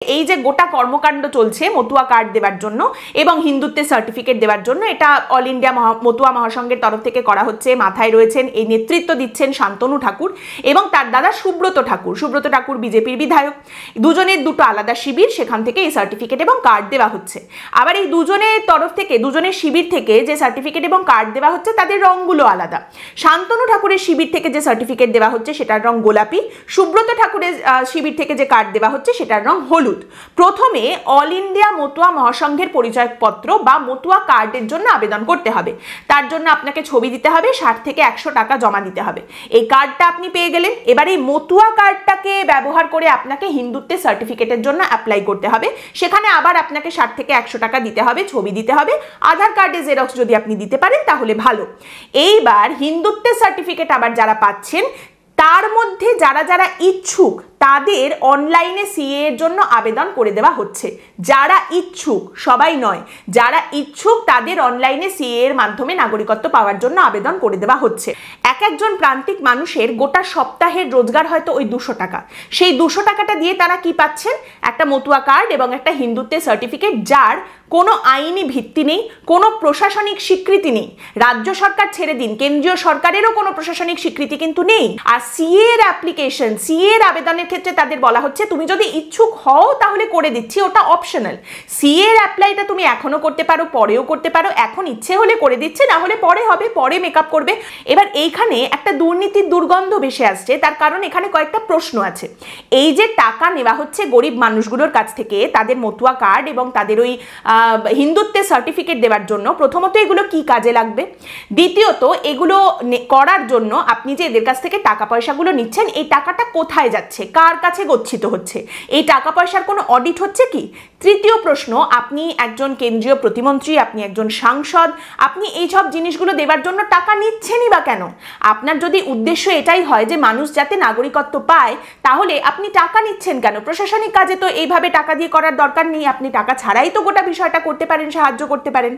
এই যে গোটা কর্মকাণ্ড চলছে মতুয়া কার্ড দেওয়ার জন্য এবং হিন্দুত্বের সার্টিফিকেট দেওয়ার জন্য, এটা অল ইন্ডিয়া মতুয়া মহাসংঘের তরফ থেকে করা হচ্ছে। মাথায় রয়েছেন, এই নেতৃত্ব দিচ্ছেন শান্তনু ঠাকুর এবং তার দাদা সুব্রত ঠাকুর। সুব্রত ঠাকুর বিজেপির বিধায়ক। দুজনের দুটো আলাদা শিবির, সেখান থেকে এই সার্টিফিকেট এবং কার্ড দেওয়া হচ্ছে। আবার এই দুজনের তরফ থেকে, দুজনের শিবির থেকে যে সার্টিফিকেট এবং কার্ড দেওয়া হচ্ছে তাদের রঙগুলো আলাদা। শান্তনু ঠাকুরের শিবির থেকে যে সার্টিফিকেট দেওয়া হচ্ছে সেটার রং গোলাপি, সুব্রত ঠাকুরের শিবির থেকে যে কার্ড দেওয়া হচ্ছে সেটার রং হলুদ। প্রথমে অল ইন্ডিয়া মতুয়া মহাসংঘের পরিচয়পত্র বা মতুয়া কার্ডের জন্য আবেদন করতে হবে। তার জন্য আপনাকে ছবি দিতে হবে, 60 থেকে 100 টাকা জমা দিতে হবে। এই কার্ডটা আপনি পেয়ে গেলেন। এবার এই মতুয়া কার্ডটাকে ব্যবহার করে আপনাকে হিন্দুত্বের সার্টিফিকেটের জন্য অ্যাপ্লাই করতে হবে। সেখানে আবার আপনাকে 60 থেকে 100 টাকা দিতে হবে, ছবি দিতে হবে। আধার কার্ডের জেরক্স যদি আপনি দিতে পারেন তাহলে ভালো। এইবার হিন্দুত্বের সার্টিফিকেট আবার যারা পাচ্ছেন, তার মধ্যে যারা যারা ইচ্ছুক তাদের অনলাইনে সিএ এর জন্য আবেদন করে দেওয়া হচ্ছে। যারা ইচ্ছুক, সবাই নয়, যারা ইচ্ছুক তাদের অনলাইনে সিএ এর মাধ্যমে নাগরিকত্ব পাওয়ার জন্য আবেদন করে দেওয়া হচ্ছে। এক একজন প্রান্তিক মানুষের গোটা সপ্তাহের রোজগার হয়তো ওই 200 টাকা। সেই 200 টাকাটা দিয়ে তারা কি পাচ্ছেন? একটা মতুয়া কার্ড এবং একটা হিন্দুত্বের সার্টিফিকেট, যার কোনো আইনি ভিত্তি নেই, কোনো প্রশাসনিক স্বীকৃতি নেই। রাজ্য সরকার ছেড়ে দিন, কেন্দ্রীয় সরকারেরও কোনো প্রশাসনিক স্বীকৃতি কিন্তু নেই। আর সিএ এর অ্যাপ্লিকেশন, সিএ এর আবেদনের ক্ষেত্রে তাদের বলা হচ্ছে তুমি যদি ইচ্ছুক হও তাহলে করে দিচ্ছি, ওটা অপশনাল। সিএ এর অ্যাপ্লাইটা তুমি এখনো করতে পারো, পরেও করতে পারো। এখন ইচ্ছে হলে করে দিচ্ছে, না হলে পরে হবে, পরে মেকআপ করবে। এবার এইখানে একটা দুর্নীতির দুর্গন্ধ ভেসে আসছে, তার কারণ এখানে কয়েকটা প্রশ্ন আছে। এই যে টাকা নেওয়া হচ্ছে গরিব মানুষগুলোর কাছ থেকে তাদের মতুয়া কার্ড এবং তাদের ওই হিন্দুত্বের সার্টিফিকেট দেওয়ার জন্য, প্রথমত এগুলো কি কাজে লাগবে? দ্বিতীয়ত এগুলো করার জন্য আপনি যে এদের কাছ থেকে টাকা পয়সাগুলো নিচ্ছেন, এই টাকাটা কোথায় যাচ্ছে, কার কাছে গচ্ছিত হচ্ছে? এই টাকা পয়সার কোনো অডিট হচ্ছে কি? তৃতীয় প্রশ্ন, আপনি একজন কেন্দ্রীয় প্রতিমন্ত্রী, আপনি একজন সাংসদ, আপনি এই সব জিনিসগুলো দেওয়ার জন্য টাকা নিচ্ছেনই বা কেন? আপনার যদি উদ্দেশ্য এটাই হয় যে মানুষ যাতে নাগরিকত্ব পায়, তাহলে আপনি টাকা নিচ্ছেন কেন? প্রশাসনিক কাজে তো এইভাবে টাকা দিয়ে করার দরকার নেই, আপনি টাকা ছাড়াই তো গোটা বিষয়টা করতে পারেন, সাহায্য করতে পারেন।